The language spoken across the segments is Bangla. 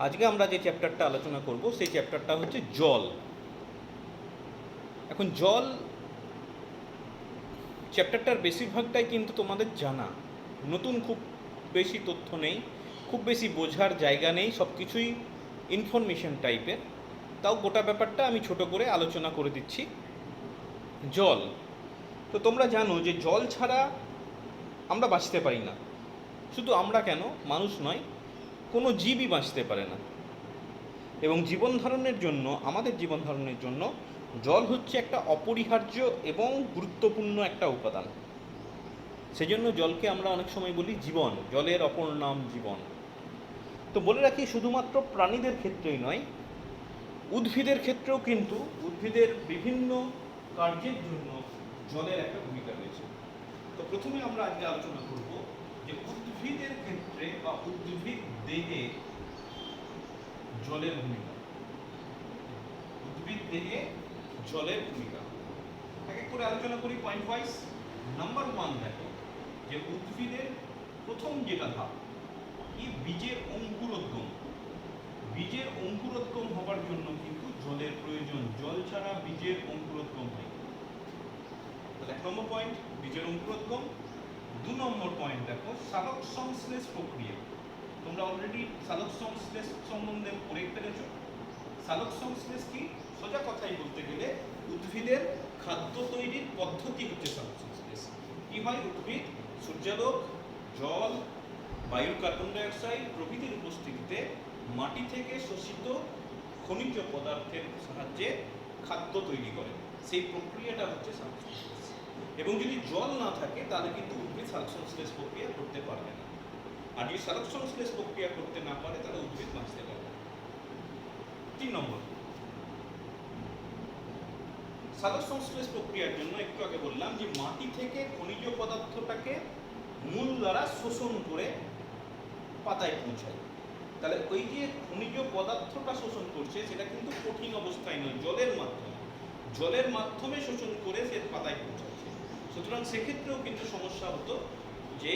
আজকে আমরা যে চ্যাপ্টারটা আলোচনা করব সেই চ্যাপ্টারটা হচ্ছে জল। এখন জল চ্যাপ্টারটার বেশিরভাগটাই কিন্তু তোমাদের জানা, নতুন খুব বেশি তথ্য নেই, খুব বেশি বোঝার জায়গা নেই, সব কিছুই ইনফরমেশন টাইপের। তাও গোটা ব্যাপারটা আমি ছোট করে আলোচনা করে দিচ্ছি। জল, তো তোমরা জানো যে জল ছাড়া আমরা বাঁচতে পারি না। শুধু আমরা কেন, মানুষ নয়, কোনো জীবই বাঁচতে পারে না। এবং জীবন ধারণের জন্য, আমাদের জীবন ধারণের জন্য জল হচ্ছে একটা অপরিহার্য এবং গুরুত্বপূর্ণ একটা উপাদান। সেজন্য জলকে আমরা অনেক সময় বলি জীবন, জলের অপর নাম জীবন। তো বলে রাখি, শুধুমাত্র প্রাণীদের ক্ষেত্রেই নয়, উদ্ভিদের ক্ষেত্রেও কিন্তু উদ্ভিদের বিভিন্ন কার্যের জন্য জলের একটা ভূমিকা রয়েছে। তো প্রথমে আমরা আজকে আলোচনা করব যে উদ্ভিদের ক্ষেত্রে বা উদ্ভিদ দেহে জলের ভূমিকা। উদ্ভিদ দেহে জলের ভূমিকা এক এক করে আলোচনা করি পয়েন্ট ওয়াইজ। নাম্বার 1 দেখো, যে উদ্ভিদের প্রথম যেটা ধাপ কি, বীজের অঙ্কুরোদ্গম। বীজের অঙ্কুরোদ্গম হবার জন্য কিন্তু জলের প্রয়োজন, জল ছাড়া বীজের অঙ্কুরোদ্গম হয়। তাহলে 1 নম্বর পয়েন্ট বীজের অঙ্কুরোদ্গম। 2 নম্বর পয়েন্ট দেখো, সালোক সংশ্লেষ প্রক্রিয়া। তোমরা অলরেডি সালোক সংশ্লেষ সম্বন্ধে পড়ে ফেলেছো। সালোক সংশ্লেষ কি? সোজা কথাই বলতে গেলে উদ্ভিদের খাদ্য তৈরির পদ্ধতি হচ্ছে সালোক সংশ্লেষ। কি হয়? উদ্ভিদ সূর্যালোক, জল, বায়ুর কার্বন ডাইঅক্সাইড প্রভৃতির উপস্থিতিতে মাটি থেকে শোষিত খনিজ পদার্থের সাহায্যে খাদ্য তৈরি করে। সেই প্রক্রিয়াটা হচ্ছে সালোক সংশ্লেষ। এবং যদি জল না থাকে তাহলে কিন্তু উদ্ভিদ সালোক সংশ্লেষ প্রক্রিয়া করতে পারবে না। আর যদি সালোক সংশ্লেষ প্রক্রিয়া করতে না পারে তাহলে উদ্ভিদ বাঁচতে পারবে না। 3 নম্বর, সালোক সংশ্লেষ প্রক্রিয়ার জন্য একটু আগে বললাম যে মাটি থেকে খনিজ পদার্থটাকে মূল দ্বারা শোষণ করে পাতায় পৌঁছায়। তাহলে ওই যে খনিজ পদার্থটা শোষণ করছে সেটা কিন্তু কঠিন অবস্থায় নয়, জলের মাধ্যমে, জলের মাধ্যমে শোষণ করে সে পাতায় পৌঁছাচ্ছে। সুতরাং সেক্ষেত্রেও কিন্তু সমস্যা হতো যে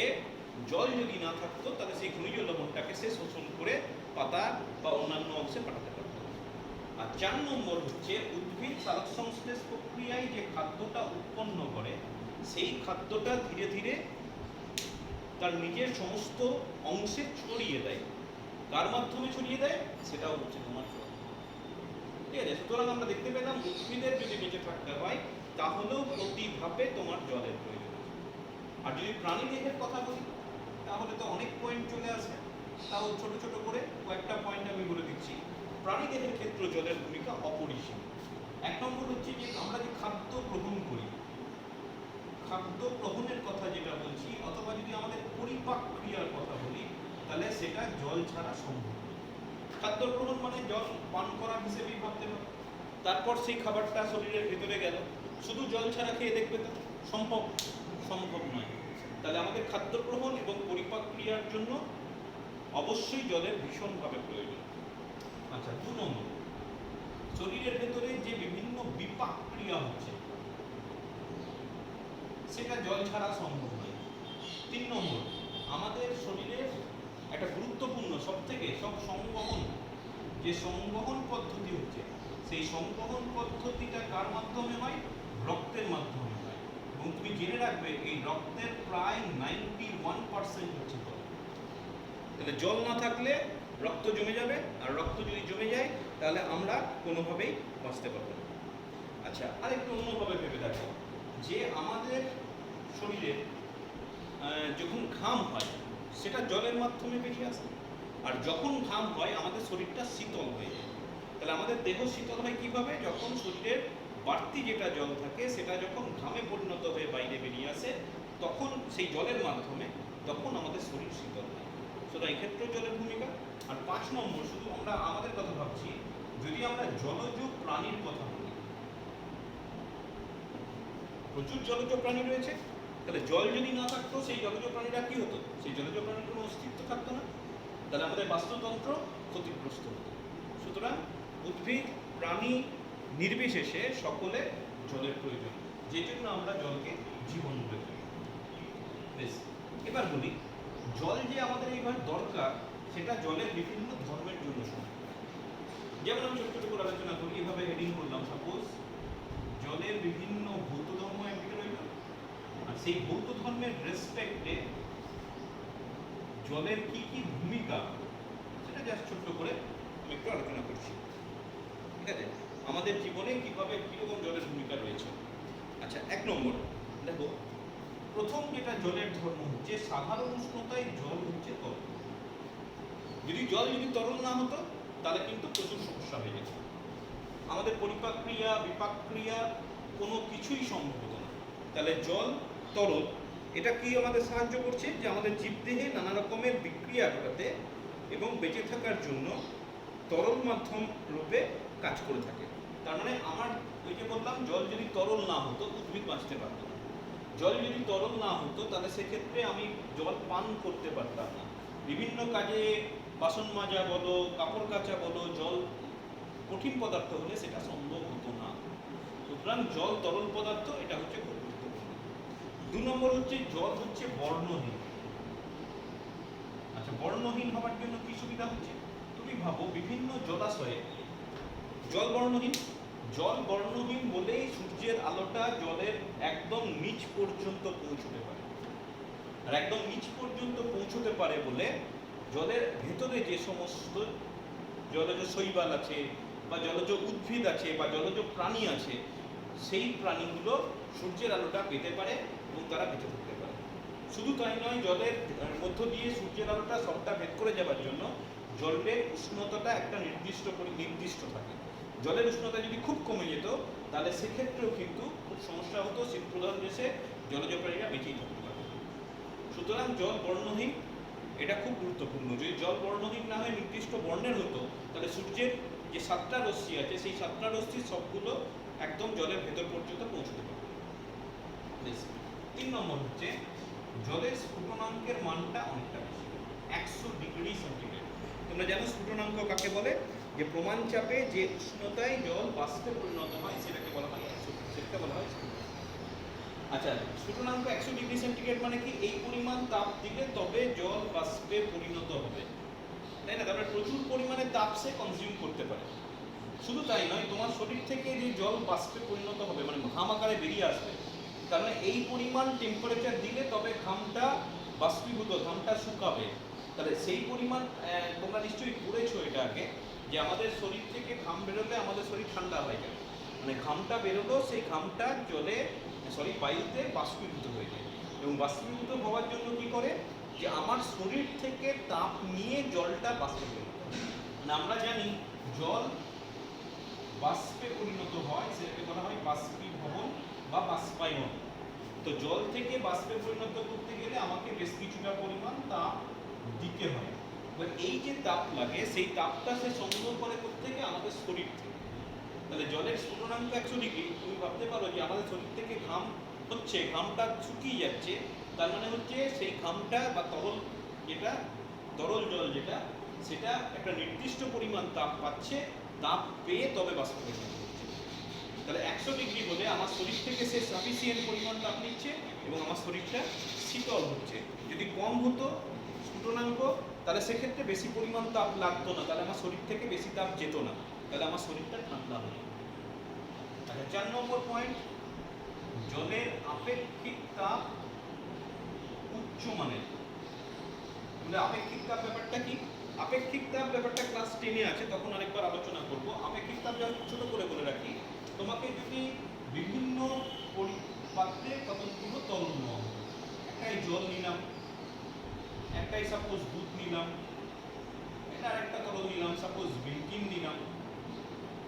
জল যদি না থাকতো তাহলে সেই খনিজ লবণটাকে সে শোষণ করে পাতা বা অন্যান্য অংশে পাঠাতে পারত। আর 4 নম্বর হচ্ছে উদ্ভিদ সালোক সংশ্লেষ প্রক্রিয়ায় যে খাদ্যটা উৎপন্ন করে সেই খাদ্যটা ধীরে ধীরে তার নিজের সমস্ত অংশে ছড়িয়ে দেয়। কার মাধ্যমে ছড়িয়ে দেয়? সেটাও হচ্ছে তোমার জল। ঠিক আছে? সুতরাং আমরা দেখতে পেলাম উদ্ভিদের যদি বেঁচে থাকতে হয় তাহলেও প্রতি ধাপে তোমার জলের প্রয়োজন। আর যদি প্রাণী দেহের কথা বলি তাহলে তো অনেক পয়েন্ট চলে আসে, তাও ছোট ছোট করে কয়েকটা পয়েন্ট আমি বলে দিচ্ছি। প্রাণী দেহের ক্ষেত্রে জলের ভূমিকা অপরিসীম। 1 নম্বর হচ্ছে যে আমরা যে খাদ্য গ্রহণ করি, খাদ্য গ্রহণের কথা যেটা বলছি, অথবা যদি আমাদের পরিপাক ক্রিয়ার কথা বলি তাহলে সেটা জল ছাড়া সম্ভব নয়। খাদ্য গ্রহণ মানে জল পান করা হিসেবেই ভাবতে হবে। তারপর সেই খাবারটা শরীরের ভেতরে গেল, শুধু জল ছাড়া খেয়ে দেখবে তো সম্ভব সম্ভব নয়। তাহলে আমাদের খাদ্য গ্রহণ এবং পরিপাক ক্রিয়ার জন্য অবশ্যই জলের ভীষণভাবে প্রয়োজন। আচ্ছা, 2 নম্বর, শরীরের ভেতরে যে বিভিন্ন বিপাক ক্রিয়া হচ্ছে সেটা জল ছাড়া সম্ভব নয়। 3 নম্বর, আমাদের শরীরের একটা গুরুত্বপূর্ণ সব সংবহন, যে সংবহন পদ্ধতি হচ্ছে সেই সংবহন পদ্ধতিটা কার মাধ্যমে হয়? রক্তের মাধ্যমে হয়। এবং তুমি জেনে রাখবে এই রক্তের প্রায় 91% হচ্ছে জল। তাহলে জল না থাকলে রক্ত জমে যাবে, আর রক্ত যদি জমে যায় তাহলে আমরা কোনোভাবেই বাঁচতে পারবো না। আচ্ছা, আরেকটু অন্যভাবে ভেবে দেখো, যে আমাদের শরীরে যখন ঘাম হয় সেটা জলের মাধ্যমে বেরিয়ে আসে, আর যখন ঘাম হয় আমাদের শরীরটা শীতল হয়ে যায়। তাহলে আমাদের দেহ শীতল হয় কিভাবে? যখন শরীরের বাড়তি যেটা জল থাকে সেটা যখন ঘামে পরিণত হয়ে বাইরে বেরিয়ে আসে তখন সেই জলের মাধ্যমে, তখন আমাদের শরীর শীতল হয়। সুতরাং এক্ষেত্রেও জলের ভূমিকা। আর 5 নম্বর, শুধু আমরা আমাদের কথা ভাবছি, যদি আমরা জলজ প্রাণীর কথা বলি, প্রচুর জলজ প্রাণী রয়েছে। তাহলে জল যদি না থাকতো সেই জলজ প্রাণীরা কি হতো? সেই জলজ প্রাণীর কোনো অস্তিত্ব থাকতো না, তাহলে আমাদের বাস্তুতন্ত্র ক্ষতিগ্রস্ত হতো। সুতরাং উদ্ভিদ প্রাণী নির্বিশেষে সকলে জলের প্রয়োজন, যে জন্য আমরা জলকে জীবন বলে থাকি। বেশ, এবার বলি জল যে আমাদের এইভাবে দরকার সেটা জলের বিভিন্ন ধর্মের জন্য সমান। যেমন আমি ছোট ছোট করে আলোচনা করি, এভাবে হেডিং করলাম, সাপোজ জলের বিভিন্ন ভৌত ধর্ম একদিকে রইল, আর সেই ভৌত ধর্মের রেসপেক্টে জলের কি কি ভূমিকা সেটা জাস্ট ছোট্ট করে আমি একটু আলোচনা করছি। ঠিক আছে, আমাদের জীবনে কিভাবে কিরকম জলের ভূমিকা রয়েছে। আচ্ছা, 1 নম্বর দেখো, প্রথম যেটা জলের ধর্ম হচ্ছে সাধারণ উষ্ণতায় জল হচ্ছে তরল। জল যদি তরল না হতো তাহলে কিন্তু প্রচুর সমস্যা হয়ে যেত, আমাদের পরিপাক ক্রিয়া বিপাক ক্রিয়া কোনো কিছুই সম্ভব হতো না। তাহলে জল তরল, এটা কি আমাদের সাহায্য করছে যে আমাদের জীবদেহে নানা রকমের বিক্রিয়া ঘটাতে এবং বেঁচে থাকার জন্য তরল মাধ্যম রূপে কাজ করে থাকে। তার মানে আমার ওই যে বললাম, জল যদি তরল না হতো উদ্ভিদ বাঁচতে পারতো না। জল যদি তরল না হতো তাহলে সেক্ষেত্রে আমি জল পান করতে পারতাম না। বিভিন্ন কাজে বাসন মাজা বলো, কাপড় কাচা বলো, জল কঠিন পদার্থ হলে সেটা সম্ভব হতো না। সুতরাং জল তরল পদার্থ, এটা হচ্ছে খুব গুরুত্বপূর্ণ। 2 নম্বর হচ্ছে জল হচ্ছে বর্ণহীন। আচ্ছা, বর্ণহীন হওয়ার জন্য কি সুবিধা হচ্ছে? তুমি ভাবো বিভিন্ন জলাশয়ে জল বর্ণহীন। জল বর্ণহীন বলেই সূর্যের আলোটা জলের একদম নিচ পর্যন্ত পৌঁছতে পারে। আর একদম নিচ পর্যন্ত পৌঁছতে পারে বলে জলের ভেতরে যে সমস্ত জলজ শৈবাল আছে বা জলজ উদ্ভিদ আছে বা জলজ প্রাণী আছে, সেই প্রাণীগুলো সূর্যের আলোটা পেতে পারে এবং তারা বেঁচে থাকতে পারে। শুধু তাই নয়, জলের মধ্য দিয়ে সূর্যের আলোটা সবটা ভেদ করে যাওয়ার জন্য জলের উষ্ণতাটা একটা নির্দিষ্ট থাকে। জলের উষ্ণতা যদি খুব কমে যেত তাহলে সেক্ষেত্রেও কিন্তু খুব সমস্যা হতো, শীতপ্রধান দেশে জলজ প্রাণীরা বেঁচেই থাকতে পারে। সুতরাং জল বর্ণহীন, এটা খুব গুরুত্বপূর্ণ। যদি জল বর্ণহীন না হয়ে নির্দিষ্ট বর্ণের হতো তাহলে সূর্যের যে 7টা রশ্মি আছে সেই 7টা রশ্মি সবগুলো একদম জলের ভেতর পর্যন্ত পৌঁছতে পারে। 3 নম্বর হচ্ছে জলের স্ফুটনাঙ্কের মানটা অনেকটা বেশি, 100 ডিগ্রি সেন্টিগ্রেড। তোমরা জানো স্ফুটনাঙ্ক কাকে বলে? যে প্রমাণ চাপে যে উষ্ণতায় জল বাষ্পে পরিণত হয় সেটাকে বলা হয় 100, সেটাকে বলা হয় স্ফুটনাঙ্ক। আচ্ছা, স্ফুটনাঙ্ক 100 ডিগ্রি সেন্টিগ্রেড মানে কি? এই পরিমাণ তাপ দিলে তবে জল বাষ্পে পরিণত হবে, তাই না? তারপরে প্রচুর পরিমাণে তাপ সে কনজিউম করতে পারে। শুধু তাই নয়, তোমার শরীর থেকে যে জল বাষ্পে পরিণত হবে মানে ঘাম আকারে বেরিয়ে আসবে, তার মানে এই পরিমাণ টেম্পারেচার দিলে তবে ঘামটা বাষ্পীভূত, ঘামটা শুকাবে। তাহলে সেই পরিমাণ তোমরা নিশ্চয়ই পড়েছো এটা আগে, যে আমাদের শরীর থেকে ঘাম বেরোলে আমাদের শরীর ঠান্ডা হয়ে যায়, মানে ঘামটা বেরোলো সেই ঘামটা বায়ুতে বাষ্পীভূত হয়ে যায়। এবং বাষ্পীভূত হওয়ার জন্য কি করে? যে আমার শরীর থেকে তাপ নিয়ে জলটা বাষ্পে পরিণত হয়। মানে আমরা জানি জল বাষ্পে পরিণত হয়, সেটাকে বলা হয় বাষ্পীভবন বা বাষ্পায়ন। তো জল থেকে বাষ্পে পরিণত করতে গেলে আমাকে বেশ কিছুটা পরিমাণ তাপ দিতে হয়। এবার এই যে তাপ লাগে সেই তাপটা সে সংগ্রহ করে থেকে আমাদের শরীর থেকে। তাহলে জলের স্ফুটনাঙ্ক 100 ডিগ্রি, তুমি ভাবতে পারো যে আমাদের শরীর থেকে ঘাম হচ্ছে, ঘামটা শুকিয়ে যাচ্ছে, তার মানে হচ্ছে সেই ঘামটা বা তরল জল যেটা, সেটা একটা নির্দিষ্ট পরিমাণ তাপ পাচ্ছে, তাপ পেয়ে তবে বাষ্পীভবন হচ্ছে। তাহলে 100 ডিগ্রি হলে আমার শরীর থেকে সে সাফিসিয়েন্ট পরিমাণ তাপ নিচ্ছে এবং আমার শরীরটা শীতল হচ্ছে। যদি কম হতো স্ফুটনাঙ্ক তাহলে সেক্ষেত্রে বেশি পরিমাণ তাপ লাগতো না, তাহলে আমার শরীর থেকে বেশি তাপ যেত না, তাহলে আমার শরীরটা ঠান্ডা হতো। আচ্ছা, 4 নম্বর পয়েন্ট, জলের আপেক্ষিক তাপ উচ্চমানের। আপেক্ষিক তাপ ব্যাপারটা কি? আপেক্ষিক তাপ ব্যাপারটা ক্লাস 10-এ আছে, তখন আরেকবার আলোচনা করব। আপেক্ষিক তাপ যা ছোট করে বলে রাখি, তোমাকে যদি বিভিন্ন পাত্রে কতগুলো তরল নেওয়া হবে, একটাই জল নিলাম, একটাই সাপোজ দুধ নিলাম, এটা আরেকটা তরল নিলাম সাপোজ বেকিং নিলাম।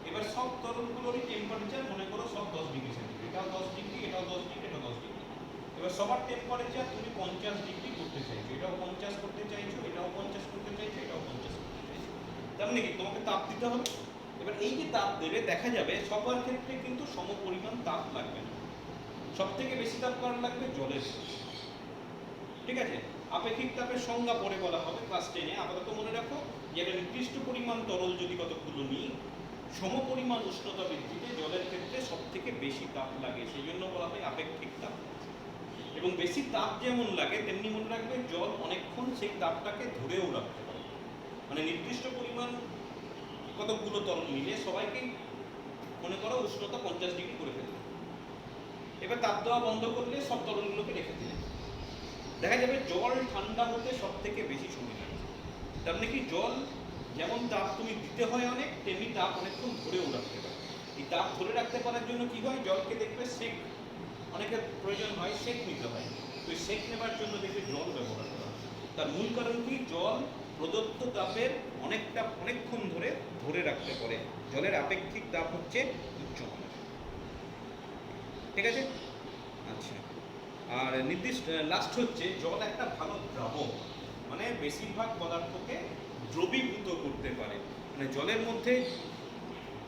এবার সব তরলগুলোরই টেম্পারেচার মনে করো সব 10 ডিগ্রি সেন্টিগ্রেড, এটাও 10 ডিগ্রি, এটাও 10 ডিগ্রি, এটাও 10 ডিগ্রি। এবার সবার টেম্পারেচার তুমি 50 ডিগ্রি করতে চাইছো, এটাও 50 করতে চাইছো, এটাও 50 করতে চাইছো, এটাও 50 করতে চাইছো। তার মানে কি তোমাকে তাপ দিতে হবে। এবার এই যে তাপ দেবে দেখা যাবে সবার ক্ষেত্রে কিন্তু সম পরিমাণ তাপ লাগবে না, সব থেকে বেশি তাপ কার লাগবে? জলের। ঠিক আছে, আপেক্ষিক তাপের সংজ্ঞা পরে বলা হবে ক্লাস 10-এ। আপাতত মনে রাখো যে একটা নির্দিষ্ট পরিমাণ তরল যদি কতগুলো নিই, সম পরিমাণ উষ্ণতা বৃদ্ধিতে জলের ক্ষেত্রে সব থেকে বেশি তাপ লাগে, সেই জন্য বলা হয় আপেক্ষিক তাপ। এবং বেশি তাপ যেমন লাগে তেমনি মনে রাখবে জল অনেকক্ষণ সেই তাপটাকে ধরেও রাখতে পারে। মানে নির্দিষ্ট পরিমাণ কতগুলো তরল নিলে সবাইকেই মনে করো উষ্ণতা 50 ডিগ্রি করে ফেলবে। এবার তাপ দেওয়া বন্ধ করলে সব তরলগুলোকে রেখে দিলে দেখা যাবে জল ঠান্ডা হতে সব থেকে বেশি সময় লাগে। তার মানে কি জল যেমন তাপ তুমি দিতে হয় অনেক, তেমনি তাপ অনেকক্ষণ ধরেও রাখতে পারে। এই তাপ ধরে রাখতে পারার জন্য কি হয়, জলকে দেখবে সেক অনেকের প্রয়োজন হয়, সেক নিতে হয়। তো সেক নেবার জন্য দেখবে জল ব্যবহার করা হয়। তার মূল কারণ কি, জল প্রদত্ত তাপের অনেকক্ষণ ধরে রাখতে পারে। জলের আপেক্ষিক তাপ হচ্ছে উচ্চ মানের। ঠিক আছে, আচ্ছা। আর নির্দিষ্ট লাস্ট হচ্ছে জল একটা ভালো দ্রাবক, মানে বেশিরভাগ পদার্থকে দ্রবীভূত করতে পারে। মানে জলের মধ্যে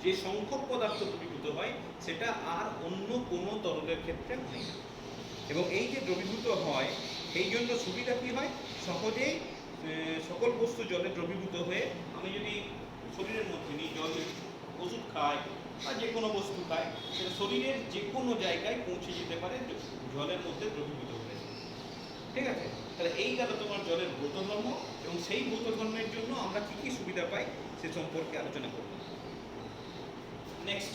যে সংখ্যক পদার্থ দ্রবীভূত হয় সেটা আর অন্য কোনো তরলের ক্ষেত্রে হয় না। এবং এই যে দ্রবীভূত হয় এই জন্য সুবিধা কী হয়, সহজেই সকল বস্তু জলে দ্রবীভূত হয়ে, আমি যদি শরীরের মধ্যে নিই জল, ওষুধ খাই বা যে কোনো বস্তু খাই, সেটা শরীরের যে কোনো জায়গায় পৌঁছে যেতে পারে জলের মধ্যে দ্রবীভূত হয়ে। ঠিক আছে, তাহলে এই গেল তোমার জলের ভৌত ধর্ম, এবং সেই ভৌত ধর্মের জন্য আমরা কী কী সুবিধা পাই সে সম্পর্কে আলোচনা করব। নেক্সট,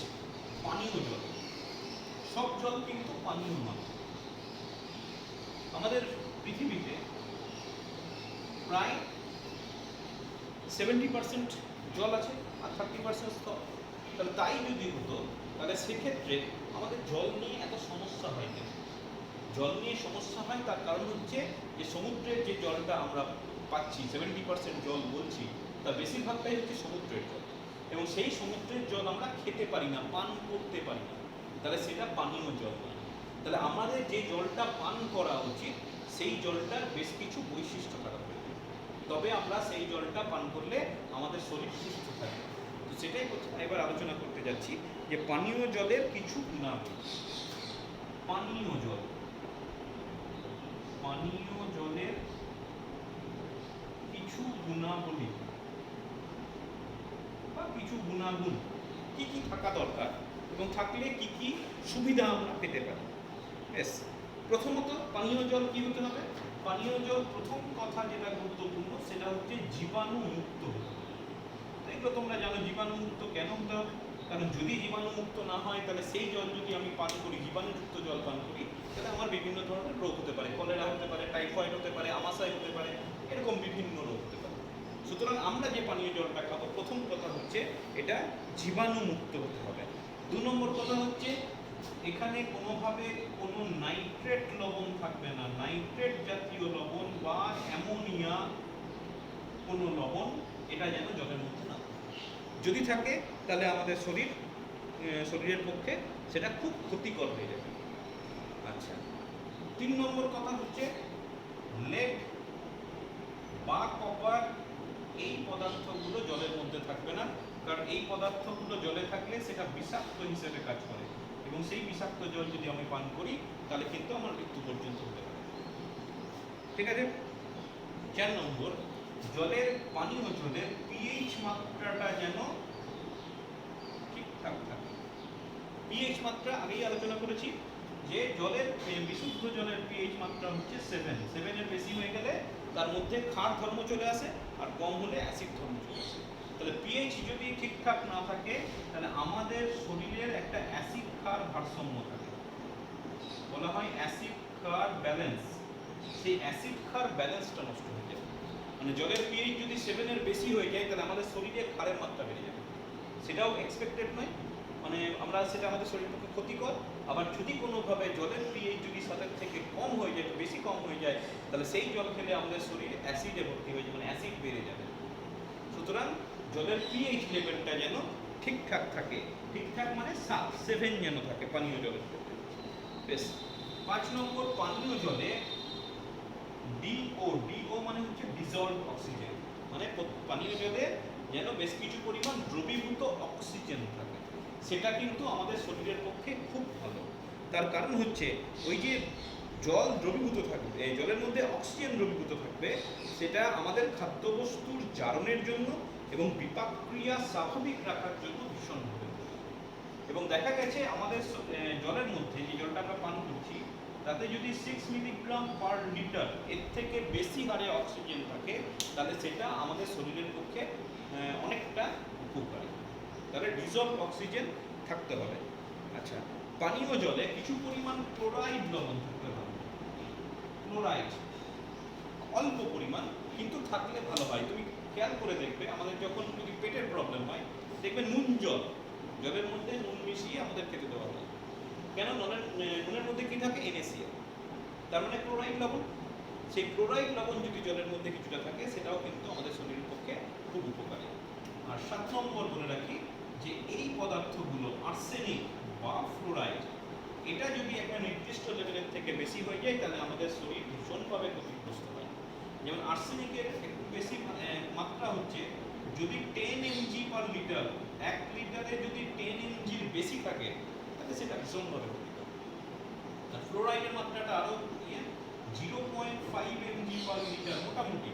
পানীয় জল। সব জল কিন্তু পানীয় নয়। আমাদের পৃথিবীতে প্রায় 70% জল আছে আর 30% স্থল। তাহলে তাই যদি হতো তাহলে সেক্ষেত্রে আমাদের জল নিয়ে এত সমস্যা হয় কেন? জল নিয়ে সমস্যা হয় তার কারণ হচ্ছে যে সমুদ্রের যে জলটা আমরা পাচ্ছি, 70% জল বলছি, তার বেশিরভাগটাই হচ্ছে সমুদ্রের জল। এবং সেই সমুদ্রের জল আমরা খেতে পারি না, পান করতে পারি না, তাহলে সেটা পানীয় জল না। তাহলে আমাদের যে জলটা পান করা উচিত সেই জলটার বেশ কিছু বৈশিষ্ট্য থাকা প্রয়োজন, তবে আমরা সেই জলটা পান করলে আমাদের শরীর সুস্থ থাকে। তো সেটাই এবার আলোচনা করতে যাচ্ছি যে পানীয় জলের কিছু গুণাগুণ। পানীয় জল, পানীয় জলের কিছু গুণাবলী বা কিছু গুণাগুণ কি কি থাকা দরকার এবং থাকলে কি কি সুবিধা আমরা পেতে পারি। বেশ, প্রথমত পানীয় জল কি হতে হবে? পানীয় জল প্রথম কথা যেটা গুরুত্বপূর্ণ সেটা হচ্ছে জীবাণুমুক্ত হতে হবে। এগুলো তোমরা জানো, জীবাণুমুক্ত কেন হতে হবে? কারণ যদি জীবাণুমুক্ত না হয় তাহলে সেই জল যদি আমি পান করি, জীবাণুযুক্ত জল পান করি, তাহলে আমার বিভিন্ন ধরনের রোগ হতে পারে। কলেরা হতে পারে, টাইফয়েড হতে পারে, আমাশয় হতে পারে, এরকম বিভিন্ন রোগ হতে পারে। সুতরাং আমরা যে পানীয় জলটা খাবো, প্রথম কথা হচ্ছে এটা জীবাণুমুক্ত হতে হবে। 2 নম্বর কথা হচ্ছে এখানে কোনোভাবে কোনো নাইট্রেট লবণ থাকবে না। নাইট্রেট জাতীয় লবণ বা অ্যামোনিয়া কোনো লবণ এটা যেন জলের মধ্যে না থাকে। যদি থাকে তাহলে আমাদের শরীরের পক্ষে সেটা খুব ক্ষতিকর হয়ে যাবে। আচ্ছা, 3 নম্বর কথা হচ্ছে লেড বা কপার, এই পদার্থগুলো জলের মধ্যে থাকবে না, কারণ এই পদার্থগুলো জলে থাকলে সেটা বিষাক্ত হিসেবে কাজ করে, এবং সেই বিষাক্ত জল যদি আমি পান করি তাহলে কিন্তু আমার মৃত্যু পর্যন্ত হতে পারে। ঠিক আছে। 4 নম্বর, জলের পানীয় জলের পিএইচ মাত্রাটা যেন ঠিকঠাক থাকে। পিএইচ মাত্রা আগেই আলোচনা করেছি যে জলের বিশুদ্ধ জলের পিএইচ মাত্রা হচ্ছে 7 এর বেশি হয়ে গেলে তার মধ্যে ক্ষার ধর্ম চলে আসে, আর কম হলে অ্যাসিড ধর্ম চলে আসে। তাহলে পিএইচ যদি ঠিকঠাক না থাকে তাহলে আমাদের শরীরের একটা অ্যাসিড ক্ষার ভারসাম্য থাকে, বলা হয় অ্যাসিড ক্ষার ব্যালেন্স। সেই অ্যাসিড ক্ষার ব্যালেন্সটা নষ্ট হয়ে যাবে। মানে জলের পিএইচ যদি 7 এর বেশি হয়ে যায় তাহলে আমাদের শরীরে ক্ষারের মাত্রা বেড়ে যাবে। সেটাও এক্সপেক্টেড নয়, মানে আমরা সেটা আমাদের শরীরের পক্ষে ক্ষতিকর। আবার যদি কোনোভাবে জলের পিএইচ যদি 7 থেকে কম হয়ে যায়, বেশি কম হয়ে যায়, তাহলে সেই জল খেলে আমাদের শরীর অ্যাসিডে ভর্তি হয়ে যাবে, মানে অ্যাসিড বেড়ে যাবে। সুতরাং জলের পিএইচ লেভেলটা যেন ঠিকঠাক থাকে। ঠিকঠাক মানে 7 যেন থাকে পানীয় জলের ক্ষেত্রে। বেশ। 5 নম্বর, পানীয় জলে ডিও মানে হচ্ছে ডিজলভড অক্সিজেন, মানে পানীয় জলে যেন বেশ কিছু পরিমাণ দ্রবীভূত অক্সিজেন থাকে। সেটা কিন্তু আমাদের শরীরের পক্ষে খুব ভালো। তার কারণ হচ্ছে ওই যে জল দ্রবীভূত থাকবে, জলের মধ্যে অক্সিজেন দ্রবীভূত থাকবে, সেটা আমাদের খাদ্যবস্তুর জারণের জন্য এবং বিপাক ক্রিয়া স্বাভাবিক রাখার জন্য ভীষণ ভালো। এবং দেখা গেছে আমাদের জলের মধ্যে যে জলটা আমরা পান করছি তাতে যদি 6 মিলিগ্রাম পার লিটার এর থেকে বেশি হারে অক্সিজেন থাকে, তাহলে সেটা আমাদের শরীরের পক্ষে অনেকটা উপকারী। তাহলে ডিজলভ অক্সিজেন থাকতে হবে। আচ্ছা, পানীয় জলে কিছু পরিমাণ ক্লোরাইড লবণ থাকতে হবে। ক্লোরাইড অল্প পরিমাণ কিন্তু থাকলে ভালো হয়। তুমি খেয়াল করে দেখবে, আমাদের যখন যদি পেটের প্রবলেম হয়, দেখবে নুন জলের মধ্যে নুন মিশিয়ে আমাদের খেতে দেওয়া হয়। কেন? নুনের মধ্যে কি থাকে? NaCl, তার মানে ক্লোরাইড লবণ। সেই ক্লোরাইড লবণ যদি জলের মধ্যে কিছুটা থাকে, সেটাও কিন্তু আমাদের শরীরের পক্ষে খুব উপকারী। আর 7 নম্বর বলে রাখি যে এই পদার্থগুলো আর্সেনিক বা ফ্লোরাইড, এটা যদি একটা নির্দিষ্ট লেভেলের থেকে বেশি হয়ে যায়, তাহলে আমাদের শরীর ভীষণভাবে ক্ষতিগ্রস্ত হয়। যেমন আর্সেনিকের একটু বেশি মাত্রা হচ্ছে, যদি 10 mg পার লিটার, 1 লিটারে যদি 10 mg বেশি থাকে, তাহলে সেটা ভীষণভাবে ক্ষতিকর। আর ফ্লোরাইডের মাত্রাটা আরও 0.5 mg পার লিটার মোটামুটি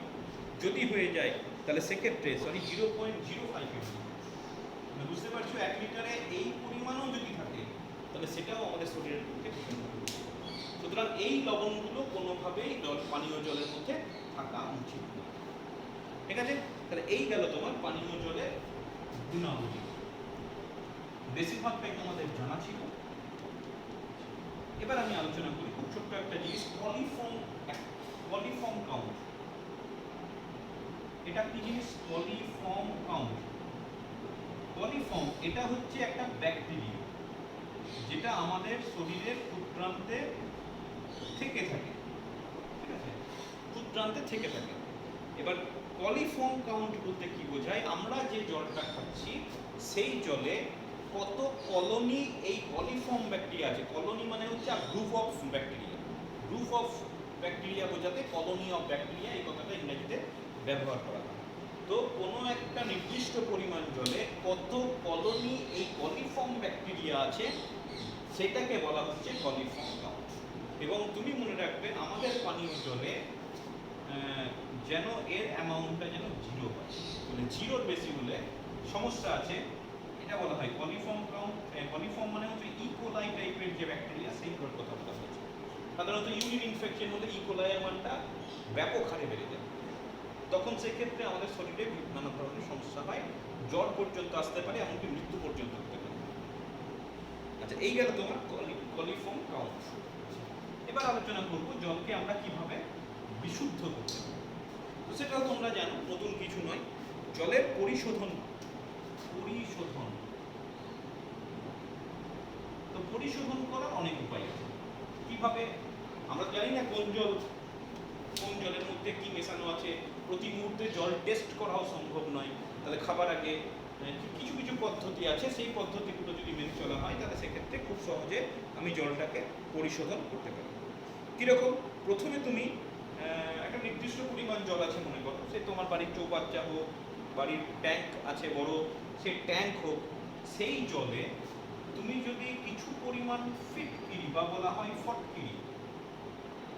যদি হয়ে যায়, তাহলে সেক্ষেত্রে 0.05 mg, বুঝতে পারছো, 1 লিটারে এই পরিমাণও যদি থাকে, তাহলে সেটাও আমাদের শরীরের পক্ষে ভীষণ ক্ষতিকর। সুতরাং এই লবণগুলো কোনোভাবেই পানীয় জলের মধ্যে থাকা উচিত নয়। ঠিক আছে? তাহলে এই গেল তোমার পানীয় জলের গুণাবলী। বেশিরভাগটাই তোমাদের জানা ছিল। এবার আমি আলোচনা করি খুব ছোট্ট একটা জিনিস, কলিফর্ম কাউন্ট। এটা কি জিনিস? Coliform count. কলিফর্ম এটা হচ্ছে একটা ব্যাকটেরিয়া, যেটা আমাদের শরীরের ক্ষুদ্রান্তে থেকে থাকে। ঠিক আছে? ক্ষুদ্রান্তে থেকে থাকে। এবার কলিফর্ম কাউন্ট বলতে কি বোঝায়? আমরা যে জলটা খাচ্ছি, সেই জলে কত কলোনি এই কলিফর্ম ব্যাকটেরিয়া আছে। কলোনি মানে হচ্ছে group of bacteria. Group of bacteria বোঝাতে কলোনি অফ ব্যাকটেরিয়া এই কথাটা ইংরেজিতে ব্যবহার করা হয়। তো কোনো একটা নির্দিষ্ট পরিমাণ জলে কত কলোনি এই কলিফর্ম ব্যাকটেরিয়া আছে, সেটাকে বলা হচ্ছে কলিফর্ম কাউন্ট। এবং তুমি মনে রাখবে, আমাদের পানীয় জলে যেন এর অ্যামাউন্টটা যেন 0 হয়, মানে 0-র বেশি হলে সমস্যা আছে, এটা বলা হয় কলিফর্ম কাউন্ট। কলিফর্ম মানে হচ্ছে ইকোলাই টাইপের যে ব্যাকটেরিয়া, সেইগুলোর কথা বলা হচ্ছে। সাধারণত ইউরিন ইনফেকশন হলে ইকোলাইয়ের মানটা ব্যাপক হারে বেড়ে যায়, তখন সেক্ষেত্রে আমাদের শরীরে নানা ধরনের সমস্যা হয়, জ্বর পর্যন্ত আসতে পারে, এমনকি মৃত্যু পর্যন্ত হতে পারে। আচ্ছা, এই গেল তোমার কলিফর্ম কাউন্ট। এবার আলোচনা করব জলকে আমরা কিভাবে বিশুদ্ধ করতে পারি। তো সেটাও তোমরা জানো, নতুন কিছু নয়। জলের পরিশোধন। তো পরিশোধন করার অনেক উপায় আছে। কিভাবে? আমরা জানি না কোন জলের মধ্যে কি মেশানো আছে। প্রতি মুহূর্তে জল টেস্ট করাও সম্ভব নয়। তাহলে খাবার আগে কিছু কিছু পদ্ধতি আছে, সেই পদ্ধতিগুলো যদি মেনে চলা হয়, তাহলে সেক্ষেত্রে খুব সহজে আমি জলটাকে পরিশোধন করতে পারি। কীরকম? প্রথমে তুমি একটা নির্দিষ্ট পরিমাণ জল আছে মনে করো, সে তোমার বাড়ির চৌবাচ্চা হোক, বাড়ির ট্যাঙ্ক আছে বড়, সেই ট্যাঙ্ক হোক, সেই জলে তুমি যদি কিছু পরিমাণ ফিটকিরি বা বলা হয় ফটকিরি,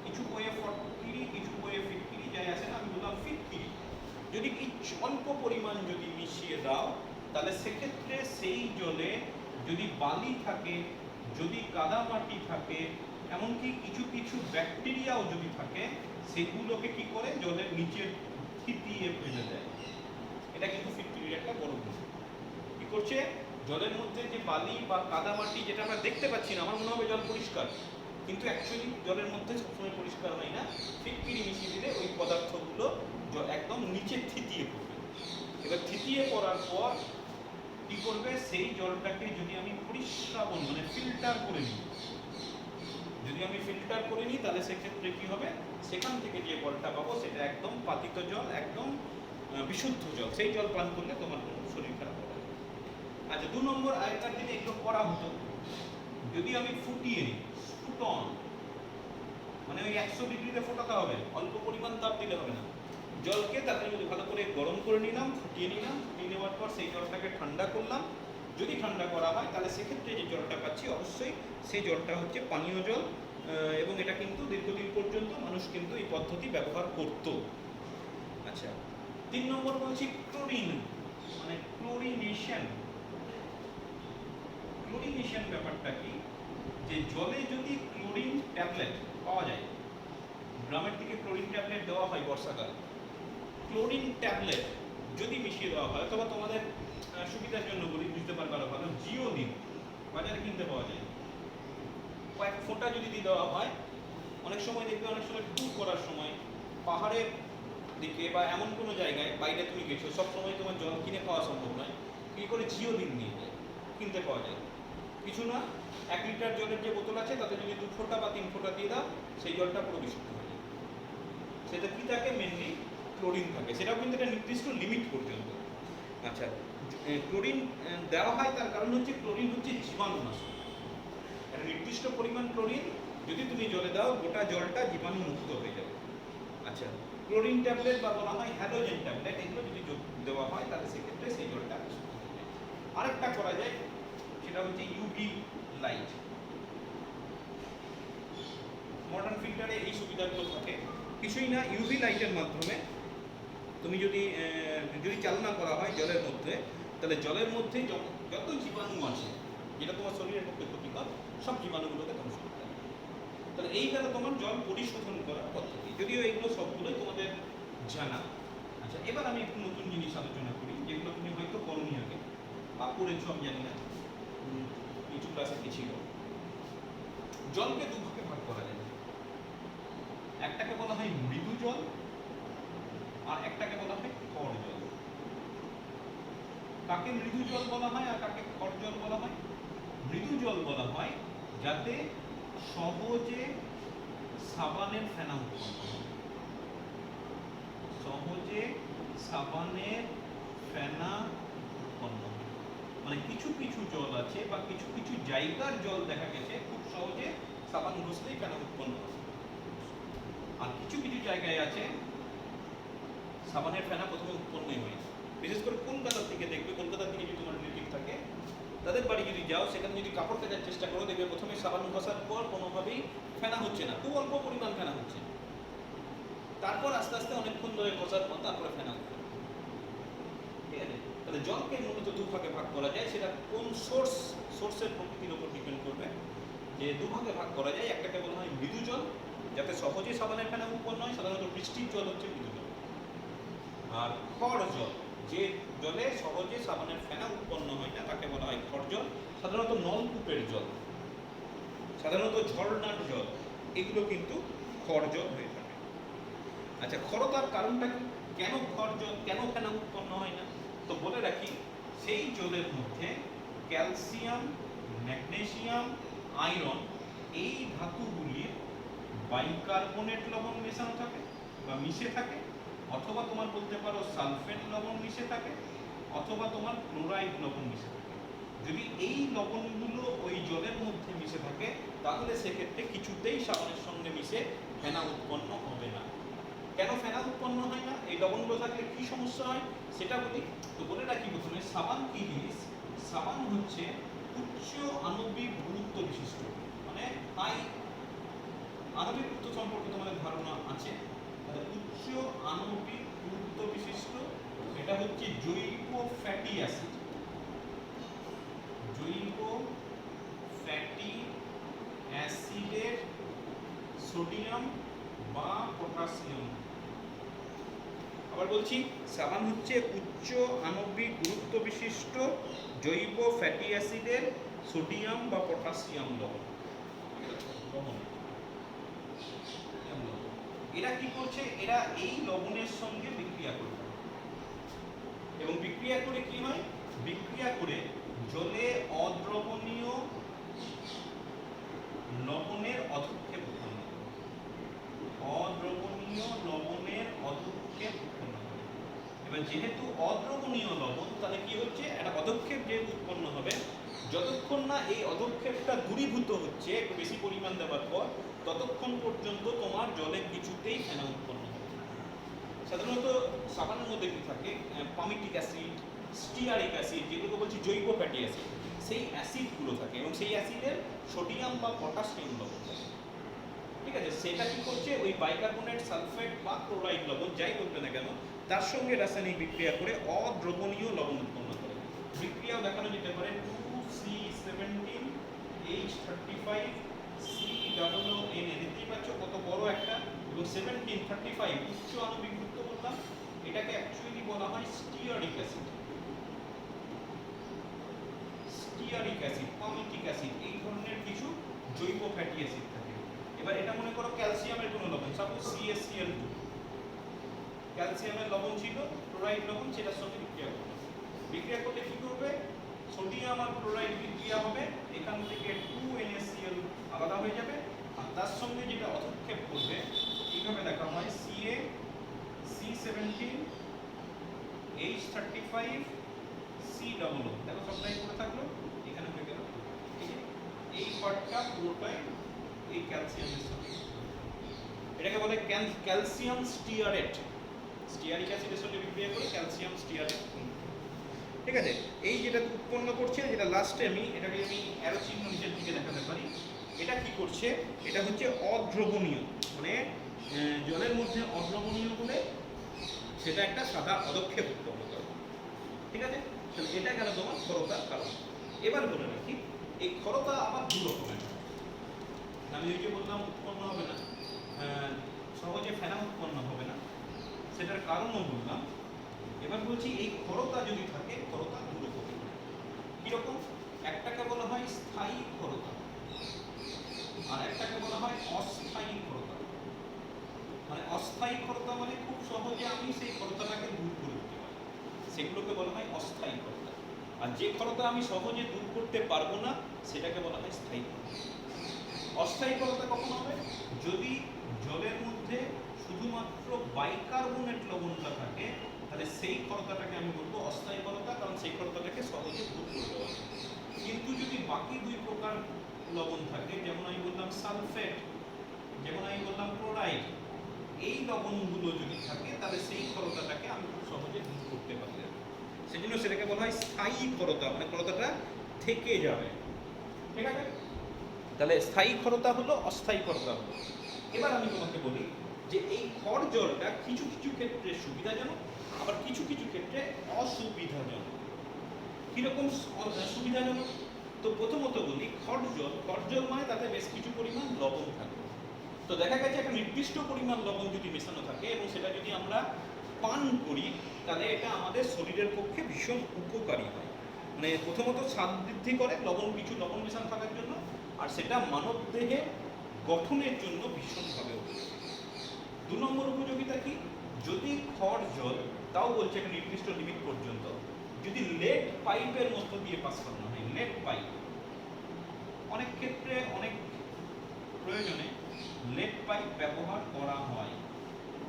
কিছু বইয়ে ফটকিরি, কিছু বইয়ে ফিটকিরি, যাই আছে না, আমি বললাম ফিটকিরি, যদি অল্প পরিমাণ যদি মিশিয়ে দাও, তাহলে সেক্ষেত্রে সেই জলে যদি বালি থাকে, যদি কাদামাটি থাকে, এমনকি কিছু কিছু ব্যাকটেরিয়াও যদি থাকে, সেগুলোকে কি করে জলের নিচে থিতিয়ে ফেলে দেয়। এটা কিন্তু ফিটকিরির একটা বড় গুণ। কি করছে? জলের মধ্যে যে বালি বা কাদামাটি, যেটা আমরা দেখতে পাচ্ছি না, আমার মনে হবে জল পরিষ্কার, কিন্তু অ্যাকচুয়ালি জলের মধ্যে সবসময় পরিষ্কার হয় না। ফিটকিরি মিশিয়ে দিলে ওই পদার্থগুলো একদম নিচে থিতিয়ে পড়বে। এবার থিতিয়ে পড়ার পর কি করবে? সেই জলটাকে যদি আমি পরিশ্রাবণ মানে ফিল্টার করে নিই, তাহলে সেক্ষেত্রে কি হবে? সেখান থেকে যে জলটা পাবো সেটা একদম পাতিত জল, একদম বিশুদ্ধ জল। সেই জল পান করলে তোমার কোনো শরীর খারাপ হবে না। আচ্ছা, 2 নম্বর, আগেকার দিনে এগুলো করা হতো, যদি আমি ফুটিয়ে নিই, ফুটন মানে ওই 100 ডিগ্রিতে ফোটাতে হবে, অল্প পরিমাণ তাপ দিলে হবে না। জলকে তাতে যদি ভালো করে গরম করে নিলাম, ফুটিয়ে নেওয়ার পর সেই জলটাকে ঠান্ডা করলাম। যদি ঠান্ডা করা হয়, তাহলে সেক্ষেত্রে যে জলটা পাচ্ছি, অবশ্যই সেই জলটা হচ্ছে পানীয় জল। এবং এটা কিন্তু দীর্ঘদিন পর্যন্ত মানুষ কিন্তু এই পদ্ধতি ব্যবহার করত। আচ্ছা, 3 নম্বর বলছি ক্লোরিন, মানে ক্লোরিনেশন। ব্যাপারটা কি? যে জলে যদি ক্লোরিন ট্যাবলেট পাওয়া যায়, গ্রামের দিকে ক্লোরিন ট্যাবলেট দেওয়া হয় বর্ষাকালে। ক্লোরিন ট্যাবলেট যদি মিশিয়ে দেওয়া হয়, অথবা তোমাদের সুবিধার জন্য বলি, বুঝতে পারবে আরো ভালো, জিওদিন বাজারে কিনতে পাওয়া যায়, কয়েক ফোঁটা যদি দিয়ে দেওয়া হয়, অনেক সময় দেখবে, অনেক সময় ট্যুর করার সময় পাহাড়ের দিকে বা এমন কোনো জায়গায় বাইরে তুমি গেছো, সব সময় তোমার জল কিনে খাওয়া সম্ভব নয়, কি করে জিওদিন নিয়ে যায়, কিনতে পাওয়া যায়। কিছু না, 1 লিটার জলের যে বোতল আছে তাতে যদি 2 ফোঁটা বা 3 ফোঁটা দিয়ে দাও, সেই জলটা পুরো বিশুদ্ধ হয়ে যায়। সেটা কি থাকে, মেনলি ক্লোরিন থাকে, সেটাও কিন্তু একটা নির্দিষ্ট লিমিট পর্যন্ত। আচ্ছা, ক্লোরিন দেওয়া হয় তার কারণ হচ্ছে ক্লোরিন হচ্ছে জীবাণুনাশক। একটা নির্দিষ্ট পরিমাণ ক্লোরিন যদি তুমি জলে দাও, গোটা জলটা জীবাণু মুক্ত হয়ে যাবে। আচ্ছা, ক্লোরিন ট্যাবলেট বা বলা হয় হ্যালোজেন ট্যাবলেট, এগুলো যদি দেওয়া হয় তাহলে সেক্ষেত্রে সেই জলটা বিশুদ্ধ হয়ে যায়। আরেকটা করা যায়, সেটা হচ্ছে ইউভি লাইট। মডার্ন ফিল্টারে এই সুবিধাগুলো থাকে, কিছুই না, ইউভি লাইটের মাধ্যমে তুমি যদি চালনা করা হয় জলের মধ্যে, তাহলে জলের মধ্যে যত জীবাণু আছে যেটা তোমার শরীরের পক্ষে ক্ষতিকর, সব জীবাণুগুলোকে ধ্বংস করতে হবে। তাহলে এই গেল তোমার জল পরিশোধন করার পদ্ধতি, যদিও এগুলো সবগুলোই তোমাদের জানা। আচ্ছা, এবার আমি একটু নতুন জিনিস আলোচনা করি, যেগুলো তুমি হয়তো করোনি আগে বা করেছো, আমি জানি না, কিছু ক্লাসে কি ছিল। জলকে দুভাগে ভাগ করা যায়, একটাকে বলা হয় মৃদু জল, আর একটাকে বলা হয় খড় জল। কাকে মৃদু জল বলা হয় আর কাকে খড় জল বলা হয়? মৃদু জল বলা হয় যাতে সহজে সাবানের ফেনা উৎপন্ন হয়, সহজে সাবানের ফেনা উৎপন্ন হয়। মানে কিছু কিছু জল আছে বা কিছু কিছু জায়গার জল দেখা গেছে খুব সহজে সাবান ঘষলেই ফেনা উৎপন্ন হয়, আর কিছু কিছু জায়গায় আছে সাবানের ফেনা প্রথমে উৎপন্নই হয়। বিশেষ করে কলকাতার দিকে দেখবে, কলকাতার দিকে যদি তোমার রিলেটিভ থাকে, তাদের বাড়ি যদি যাও, সেখানে যদি কাপড় কাচার চেষ্টা করো, দেখবে প্রথমে সাবান ঘষার পর কোনোভাবেই ফেনা হচ্ছে না, খুব অল্প পরিমাণ ফেনা হচ্ছে, তারপর আস্তে আস্তে অনেকক্ষণ ধরে ঘষার পর তারপরে ফেনা হচ্ছে। ঠিক আছে, তাহলে জলকে মূলত দুভাগে ভাগ করা যায়, সেটা কোন সোর্সের প্রকৃতির উপর ডিপেন্ড করবে, যে দুভাগে ভাগ করা যায়। একটাকে বলা হয় মৃদু জল, যাতে সহজে সাবানের ফেনা উৎপন্ন হয়, সাধারণত বৃষ্টির জল হচ্ছে মৃদু জল। আর খড় জল, যে জলে সহজে সাবানের ফেনা উৎপন্ন হয় না, তাকে বলা হয় খড় জল। সাধারণত নলকূপের জল, সাধারণত ঝর্ণার জল, এগুলো কিন্তু খড় জল হয়ে থাকে। আচ্ছা, খড়তার কারণটা কি, কেন খড় জল, কেন ফেনা উৎপন্ন হয় না? তো বলে রাখি, সেই জলের মধ্যে ক্যালসিয়াম, ম্যাগনেসিয়াম, আয়রন, এই ধাতুগুলির বাইকার্বনেট লবণ মেশানো থাকে বা মিশে থাকে, অথবা তোমার বলতে পারো সালফেট লবণ মিশে থাকে, অথবা তোমার ক্লোরাইড লবণ মিশে থাকে। যদি এই লবণগুলো ওই জলের মধ্যে মিশে থাকে, তাহলে সেক্ষেত্রে কিছুতেই সাবানের সঙ্গে মিশে ফেনা উৎপন্ন হবে না। কেন ফেনা উৎপন্ন হয় না, এই লবণগুলো থাকলে কি সমস্যা হয় সেটা বলি। তো বলে রাখি প্রথমে, সাবান কি জিনিস? সাবান হচ্ছে উচ্চ আণবিক গুরুত্ব বিশিষ্ট, মানে হাই আণবিক গুরুত্ব সম্পর্কে তোমাদের ধারণা আছে, উচ্চ আণবিক গুরুত্ব বিশিষ্ট, এটা হচ্ছে জৈব ফ্যাটি অ্যাসিড। জৈব ফ্যাটি অ্যাসিডের সোডিয়াম বা পটাশিয়াম। আবার বলছি, সাবান হচ্ছে উচ্চ আণবিক গুরুত্ব বিশিষ্ট জৈব ফ্যাটি অ্যাসিডের সোডিয়াম বা পটাশিয়াম লবণ। এরা কি করছে, এরা এই লবণের সঙ্গে বিক্রিয়া করবে, এবং বিক্রিয়া করে কি হয়, বিক্রিয়া করে জলে অদ্রবণীয় লবণের অধক্ষেপ উৎপন্ন করে, অদ্রবণীয় লবণের অধক্ষেপ উৎপন্ন করে। এবার যেহেতু অদ্রবণীয় লবণ, তাহলে কি হচ্ছে, একটা অধক্ষেপ যেহেতু উৎপন্ন হবে, যতক্ষণ না এই অধক্ষেপটা দূরীভূত হচ্ছে একটু বেশি পরিমাণ দেওয়ার পর, ততক্ষণ পর্যন্ত তোমার জলে কিছুতেই ফেনা উৎপন্ন হবে। সাধারণত সাবানের মধ্যে কি থাকে, পামিটিক অ্যাসিড, স্টিয়ারিক অ্যাসিড, যেগুলোকে বলছি জৈব ফ্যাটি অ্যাসিড, সেই অ্যাসিডগুলো থাকে, এবং সেই অ্যাসিডের সোডিয়াম বা পটাশিয়াম লবণ থাকে। ঠিক আছে, সেটা কি করছে, ওই বাইকার্বনেট, সালফেট বা ক্লোরাইড লবণ যাই বলবে না কেন, তার সঙ্গে রাসায়নিক বিক্রিয়া করে অদ্রবণীয় লবণ উৎপন্ন করে। বিক্রিয়াও দেখানো যেতে পারে 2C17H35 COON, দেখতেই পাচ্ছ কত বড় একটা, এবং 1735 উচ্চ আণবিক গুরুত্ব বললাম। এটাকে অ্যাকচুয়ালি বলা হয় stearic acid, stearic acid, palmitic acid, এই ধরনের কিছু জৈব ফ্যাটি অ্যাসিড থাকে। এবার এটা মনে করো ক্যালসিয়ামের কোনো লবণ, সাপোজ CaCl2, ক্যালসিয়ামের লবণ ছিল, ক্লোরাইড লবণ, সেটার সঙ্গে বিক্রিয়া করবে। বিক্রিয়া করলে কি করবে? সোডিয়াম আর ক্লোরাইড বিক্রিয়া হবে, এখান থেকে 2NaCl আলাদা হয়ে যাবে, আর তার সঙ্গে যেটা অধক্ষেপ করবে এইভাবে দেখা হয় Ca C17 H35 COO, দেখো সবটাই করে থাকলো, এখানে হয়ে গেল। এই পার্টটা পুরোটাই এই ক্যালসিয়ামের সাথে, এটাকে বলে ক্যালসিয়াম স্টিয়ারেট, স্টিয়ারিক অ্যাসিডের সাথে বিক্রিয়া করে ক্যালসিয়াম স্টিয়ারেট। ঠিক আছে, এই যেটা উৎপন্ন করছে, যেটা লাস্টে এটাকে আমি অ্যারো চিহ্ন নিচের দিকে দেখাতে পারি, এটা কি করছে? এটা হচ্ছে অদ্রবণীয়, মানে জলের মধ্যে অদ্রবণীয় বলে সেটা একটা সাদা পদক্ষেপ উৎপন্ন করে। ঠিক আছে, তাহলে এটা গেল তোমার ক্ষরতার কারণ। এবার বলে রাখি, এই ক্ষরতা আবার দু রকমের। আমি ওই যে বললাম উৎপন্ন হবে না, সহজে ফেনা উৎপন্ন হবে না, সেটার কারণও বললাম। এবার বলছি এই ক্ষরতা যদি থাকে, ক্ষরতা দু রকমের। কিরকম? একটাকে বলা হয় স্থায়ী ক্ষরতা, আর একটাকে বলা হয় অস্থায়ী ক্ষরতা। মানে অস্থায়ী ক্ষরতা মানে খুব সহজে আমি সেই ক্ষরতাটাকে দূর করে দিতে পারি, সেগুলোকে বলা হয় অস্থায়ী ক্ষরতা। আর যে ক্ষরতা আমি সহজে দূর করতে পারবো না, সেটাকে বলা হয় স্থায়ী ক্ষরতা। অস্থায়ী ক্ষরতা কখন হবে? যদি জলের মধ্যে শুধুমাত্র বাইকার্বনেট লবণটা থাকে, তাহলে সেই ক্ষরতাটাকে আমি বলবো অস্থায়ী ক্ষরতা, কারণ সেই ক্ষরতাটাকে সহজে দূর করে দেওয়া যায়। কিন্তু যদি বাকি দুই প্রকার লবণ থাকে, যেমন আমি বললাম সালফেট, যেমন আমি বললাম ক্লোরাইড, এই লবণগুলো যদি থাকে, তাহলে সেই ক্ষরতাটাকে আমি খুব সহজে দূর করতে পারি না। সেজন্য সেটাকে বলা হয় স্থায়ী ক্ষরতা, মানে ক্ষরতাটা থেকে যাবে। ঠিক আছে, তাহলে স্থায়ী ক্ষরতা হলো, অস্থায়ী ক্ষরতা হলো। এবার আমি তোমাকে বলি যে এই খড় জলটা কিছু কিছু ক্ষেত্রে সুবিধাজনক, আবার কিছু কিছু ক্ষেত্রে অসুবিধাজনক। কিরকম সুবিধাজনক? তো প্রথমত বলি খড় জল মানে তাতে বেশ কিছু পরিমাণ লবণ থাকে। তো দেখা গেছে একটা নির্দিষ্ট পরিমাণ লবণ যদি মেশানো থাকে এবং সেটা যদি আমরা পান করি, তাহলে এটা আমাদের শরীরের পক্ষে ভীষণ উপকারী হয়। মানে প্রথমত স্বাদ বৃদ্ধি করে লবণ, কিছু লবণ মেশানো থাকার জন্য, আর সেটা মানব দেহে গঠনের জন্য ভীষণভাবে উপকারী। দু নম্বর উপযোগিতা কি? যদি খড় জল, তাও বলছে একটা নির্দিষ্ট লিমিট পর্যন্ত, যদি লেড পাইপের মধ্য দিয়ে পাস করানো হয়, লেড পাইপ, অনেক ক্ষেত্রে অনেক প্রয়োজনে লেড পাইপ ব্যবহার করা হয়।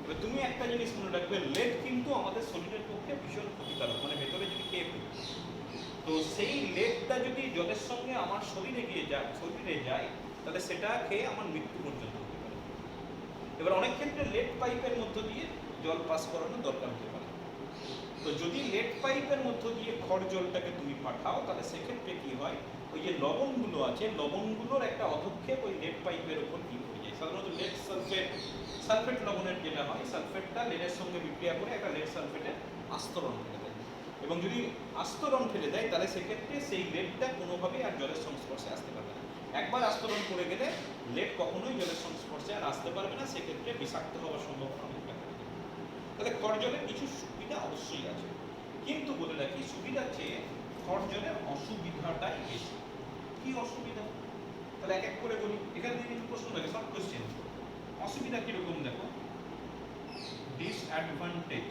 এবার তুমি একটা জিনিস মনে রাখবে, লেড কিন্তু আমাদের শরীরের পক্ষে ভীষণ ক্ষতিকারক, মানে ভেতরে যদি খেয়ে ফেলি, তো সেই লেডটা যদি জলের সঙ্গে আমার শরীরে যায়, তাহলে সেটা খেয়ে আমার মৃত্যু পর্যন্ত হতে পারে। এবার অনেক ক্ষেত্রে লেড পাইপের মধ্য দিয়ে জল পাস করানো দরকার হতে পারে। তো যদি লেড পাইপের মধ্য দিয়ে খড় জলটাকে তুমি পাঠাও, তাহলে সেক্ষেত্রে কি হয়, ওই যে লবণগুলো আছে, লবণগুলোর একটা অধক্ষেপ ওই লেড পাইপের উপর কি হয়ে যায়। সাধারণত লেড সালফেট লবণের যেটা হয়, সালফেটটা লেডের সঙ্গে বিক্রিয়া করে একটা লেড সালফেটের আস্তরণ ফেলে দেয়, এবং যদি আস্তরণ ফেলে দেয়, তাহলে সেক্ষেত্রে সেই লেডটা কোনোভাবেই আর জলের সংস্পর্শে আসতে পারবে না। একবার আস্তরণ করে গেলে লেড কখনোই জলের সংস্পর্শে আর আসতে পারবে না, সেক্ষেত্রে বিষাক্ত হওয়ার সম্ভাবনা অনেকটা থাকে। তাহলে খড় জলের কিছু সুবিধা অবশ্যই আছে, কিন্তু বলে রাখি সুবিধার চেয়ে খড় জলের অসুবিধাটাই বেশি। কি অসুবিধা? তাহলে এক এক করে বলি, এখানে কিন্তু প্রশ্ন থাকে, সব কোশ্চেন। অসুবিধা কিরকম দেখো, ডিসঅ্যাডভান্টেজ।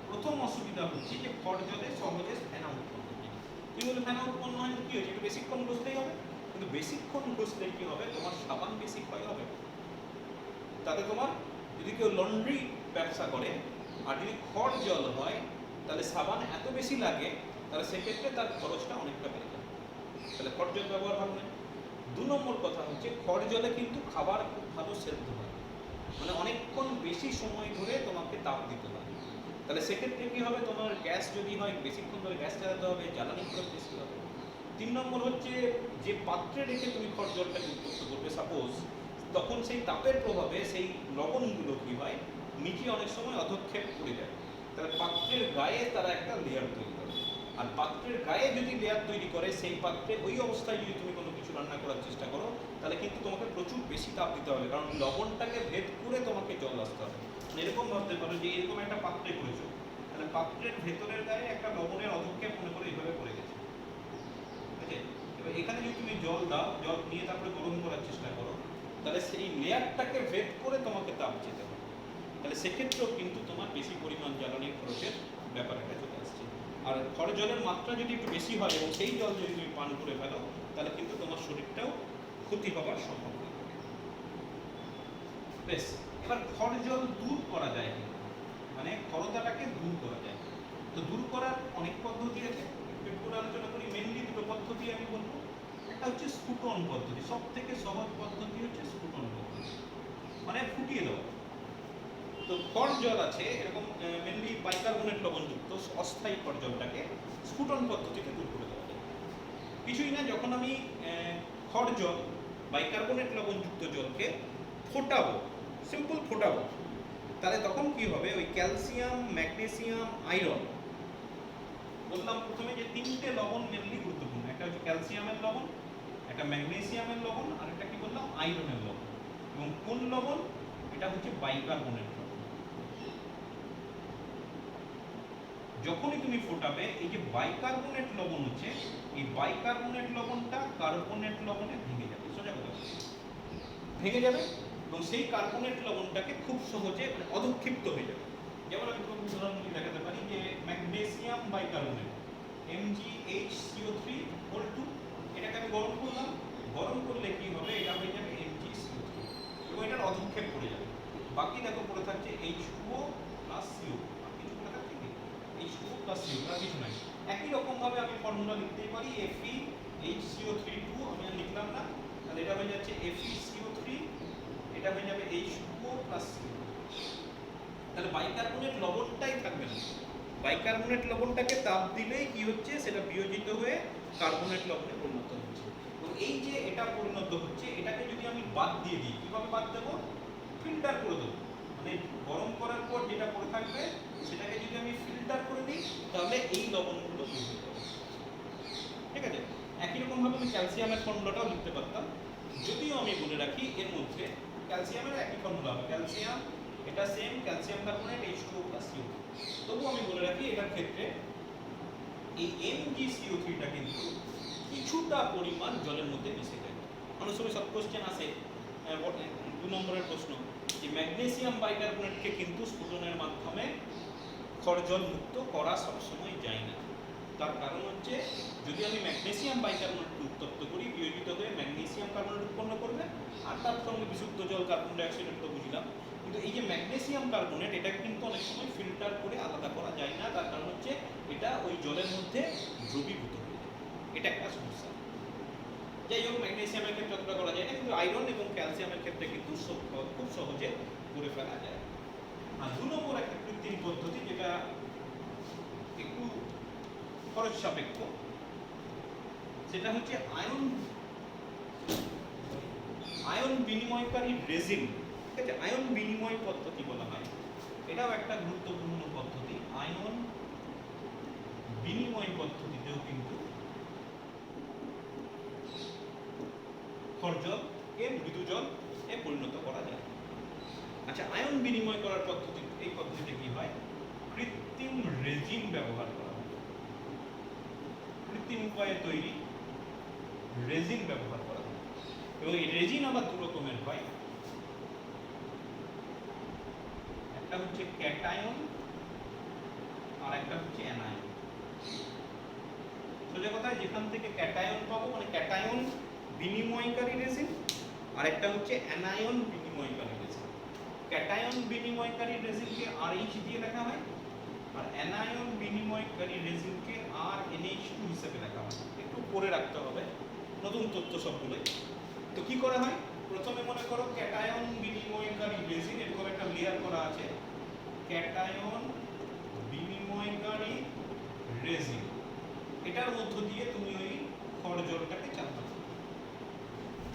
প্রথম অসুবিধা হচ্ছে যে খড় জলে সহজে ফেনা উৎপন্ন হয়। কি বলে ফেনা উৎপন্ন হয়? কি হয়েছে, একটু বেশিক্ষণ ঘষলেই হবে, কিন্তু বেশিক্ষণ ঘষলে কি হবে, তোমার সাবান বেশি ক্ষয় হবে। তাতে তোমার, যদি কেউ লন্ড্রি ব্যবসা করে আর যদি খড় জল হয়, তাহলে সাবান এত বেশি লাগে, তাহলে সেক্ষেত্রে তার খরচটা অনেকটা বেড়ে যাবে। তাহলে খড় জল ব্যবহার ভালো নয়। দু নম্বর কথা হচ্ছে খড় জলে কিন্তু খাবার খুব ভালো সেদ্ধ হয়, মানে অনেকক্ষণ বেশি সময় ধরে তোমাকে তাপ দিতে হয়। তাহলে সেক্ষেত্রে কি হবে, তোমার গ্যাস যদি হয়, বেশিক্ষণ ধরে গ্যাস চালাতে হবে, জ্বালানি খরচ বেশি হবে। 3 নম্বর হচ্ছে যে পাত্রে রেখে তুমি খড় জলটাকে উত্তপ্ত করবে সাপোজ, তখন সেই তাপের প্রভাবে সেই লবণগুলো কি হয়, নিচে অনেক সময় অধক্ষেপ করে যায়, তাহলে পাত্রের গায়ে তারা একটা লেয়ার তৈরি করে। আর পাত্রের গায়ে যদি লেয়ার তৈরি করে, সেই পাত্রে ওই অবস্থায় যদি তুমি কোনো কিছু রান্না করার চেষ্টা করো, তাহলে কিন্তু তোমাকে প্রচুর বেশি তাপ দিতে হবে, কারণ লবণটাকে ভেদ করে তোমাকে জল আসতে হবে। এরকম ভাবতে পারো যে এরকম একটা পাত্রে করেছো, তাহলে পাত্রের ভেতরের গায়ে একটা লবণের অধক্ষেপ মনে করে এইভাবে পড়ে গেছে, ঠিক আছে? এবার এখানে যদি তুমি জল দাও, জল নিয়ে তারপরে গরম করার চেষ্টা করো, তাহলে সেই লেয়ারটাকে ভেদ করে তোমাকে তাপ যেতে হবে। তাহলে সেক্ষেত্রেও কিন্তু তোমার বেশি পরিমাণ জ্বালানির খরচের ব্যাপার একটা চলে আসছে। আর খড় জলের মাত্রা যদি একটু বেশি হয় এবং সেই জল যদি তুমি পান করে ফেলো, তাহলে কিন্তু তোমার শরীরটাও ক্ষতি হবার সম্ভাবনা থাকে। বেশ, এবার খড় জল দূর করা যায় কিনা, মানে খরতাটাকে দূর করা যায়। তো দূর করার অনেক পদ্ধতি আছে, একটু আলোচনা করি। মেনলি দুটো পদ্ধতি আমি বলবো। একটা হচ্ছে স্ফুটন পদ্ধতি, সব থেকে সহজ পদ্ধতি হচ্ছে স্ফুটন পদ্ধতি, মানে ফুটিয়ে দেওয়া। তো খড় জল আছে এরকম মেনলি বাইকার্বনেট লবণযুক্ত অস্থায়ী খড় জলটাকে স্ফুটন পদ্ধতিতে দূর করে দেওয়া যায়। কিছুই না, যখন আমি খড় জল বাইকার্বনেট লবণযুক্ত জলকে ফোটাবো, সিম্পল ফোটাবো, তাহলে তখন কি হবে, ওই ক্যালসিয়াম, ম্যাগনেসিয়াম, আয়রন, বললাম প্রথমে যে তিনটে লবণ মেনলি গুরুত্বপূর্ণ। একটা হচ্ছে ক্যালসিয়ামের লবণ, একটা ম্যাগনেসিয়ামের লবণ, আর একটা কি বললাম, আয়রনের লবণ। এবং কোন লবণ? এটা হচ্ছে বাইকার্বনেট লবণ। যখনই তুমি ফোটাবে, এই যে বাইকার্বনেট লবণ হচ্ছে, এই বাইকার্বনেট লবণটা কার্বনেট লবণে ভেঙে যাবে, সোজা কথা ভেঙে যাবে, এবং সেই কার্বনেট লবণটাকে খুব সহজে মানে অধক্ষিপ্ত হয়ে যাবে। যেমন আমি কোনো উদাহরণ দেখাতে পারি যে ম্যাগনেসিয়াম বাইকার্বনেট MgHCO3 এটাকে আমি গরম করলাম, গরম করলে কি হবে, এটা হয়ে যাবে MgCO3 এবং এটার অধক্ষেপ পড়ে যাবে। বাকি দেখো পড়ে থাকছে H2O প্লাস CO, আর কিছু পড়ে থাকছে কি H2O প্লাস CO, আর কিছু নাই। একই রকম ভাবে আমি ফর্মুলা লিখতেই পারি FeHCO3 আমি আর লিখলাম না, তাহলে এটা হয়ে যাচ্ছে FeCO3, এটা হয়ে যাবে H2O প্লাস CO। তাহলে বাইকার্বনেট লবণটাই থাকবে না, বাইকার্বনেট লবণটাকে তাপ দিলেই কি হচ্ছে, সেটা বিয়োজিত হয়ে কার্বনেট লবণে পরিণত হচ্ছে। এবং এই যে এটা পরিণত হচ্ছে, এটাকে যদি আমি বাদ দিয়ে দিই, কিভাবে বাদ দেবো, ফিল্টার করে দেবো। মানে গরম করার পর যেটা পড়ে থাকবে সেটাকে যদি আমি ফিল্টার করে দিই, তাহলে এই লবণগুলো বের হয়ে যাবে, ঠিক আছে? একই রকম ভাবে আমি ক্যালসিয়ামের ফর্মুলাটাও লিখতে পারতাম, যদিও আমি বলে রাখি এর মধ্যে ক্যালসিয়ামের একই ফর্মুলা হবে, ক্যালসিয়াম এটা same, calcium carbonate H2O plus CO। তবুও আমি বলে রাখি এটার ক্ষেত্রে এই MgCO3টা কিন্তু কিছুটা পরিমাণ জলের মধ্যে মিশে যায়। অনেক সময় সব কোশ্চেন আসে, 2 নম্বরের প্রশ্ন, যে ম্যাগনেসিয়াম বাইকার্বনেটকে কিন্তু স্ফুটনের মাধ্যমে খড় জল মুক্ত করা সবসময় যায় না। তার কারণ হচ্ছে, যদি আমি ম্যাগনেসিয়াম বাইকার্বনেটকে উত্তপ্ত করি, বিয়োজিত হয়ে ম্যাগনেসিয়াম কার্বনেট উৎপন্ন করবে, আর তার সঙ্গে বিশুদ্ধ জল কার্বন ডাইঅক্সাইড, তো বুঝলাম। কিন্তু এই যে ম্যাগনেসিয়াম কার্বনেট, এটা কিন্তু অনেক সময় ফিল্টার করে আলাদা করা যায় না, তার কারণ হচ্ছে এটা ওই জলের মধ্যে দ্রবীভূত হয়ে যায়, এটা একটা সমস্যা। যাই হোক, ম্যাগনেসিয়ামের ক্ষেত্রে অতটা করা যায় না, কিন্তু আয়রন এবং ক্যালসিয়ামের ক্ষেত্রে কিন্তু খুব সহজে করে ফেলা যায়। আর 2 নম্বর একটা কৃত্রিম পদ্ধতি, যেটা একটু খরচ সাপেক্ষ, সেটা হচ্ছে আয়ন বিনিময়কারী রেজিন, ঠিক আছে? আয়ন বিনিময় পদ্ধতি বলা হয়, এটাও একটা গুরুত্বপূর্ণ পদ্ধতি। আয়ন বিনিময় পদ্ধতিতেও কিন্তু খড় জলকে মৃদু জলে পরিণত করা যায়। আচ্ছা, আয়ন বিনিময় করার পদ্ধতি, এই পদ্ধতিতে কি হয়, কৃত্রিম রেজিন ব্যবহার করা হয়, কৃত্রিম উপায়ে তৈরি রেজিন ব্যবহার করা হয়। এবং এই রেজিন আবার 2 রকমের হয়, একটা হচ্ছে ক্যাটায়ন আর একটা হচ্ছে অ্যানায়ন। সোজা কথা, যেখান থেকে ক্যাটায়ন পাবো, মানে ক্যাটায়ন বিনিময়কারী রেজিন, আর একটা হচ্ছে অ্যানায়ন বিনিময়কারী রেজিন। ক্যাটায়ন বিনিময়কারী রেজিনকে RH দিয়ে লেখা হয়, আর অ্যানায়ন বিনিময়কারী রেজিনকে RNH2 হিসেবে লেখা হয়। একটু পরে রাখতে হবে, নতুন তথ্য সবগুলোই। তো কি করা হয়, প্রথমে মনে করো ক্যাটায়ন বিনিময়কারী রেজিন, এরকম একটা লেয়ার করা আছে, ক্যাটায়ন বিনিময়কারী রেজিন, এটার মধ্য দিয়ে তুমি ওই খড় জলটাকে চালনা করবে।